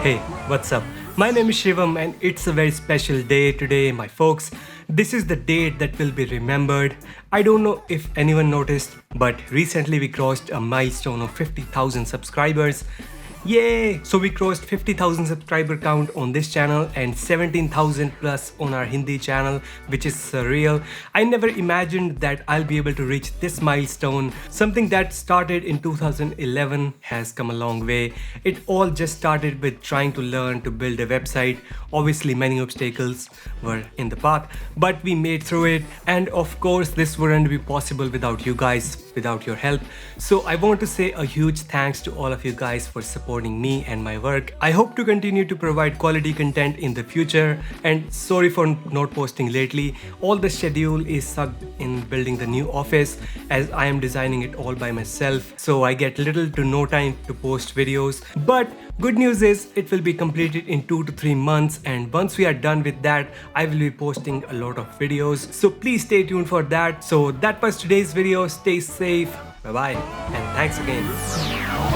Hey, what's up? My name is Shivam and it's a very special day today, my folks. This is the date that will be remembered. I don't know if anyone noticed, but recently we crossed a milestone of 50,000 subscribers. Yay! So we crossed 50,000 subscriber count on this channel and 17,000 plus on our Hindi channel, which is surreal. I never imagined that I'll be able to reach this milestone. Something that started in 2011 has come a long way. It all just started with trying to learn to build a website. Obviously, many obstacles were in the path, but we made through it. And of course, this wouldn't be possible without you guys, without your help. So I want to say a huge thanks to all of you guys for supporting me and my work. I hope to continue to provide quality content in the future, and sorry for not posting lately. All the schedule is sucked in building the new office as I am designing it all by myself, so I get little to no time to post videos. But good news is it will be completed in 2 to 3 months, and once we are done with that, I will be posting a lot of videos, so please stay tuned for that. So that was today's video. Stay safe, bye bye, and thanks again.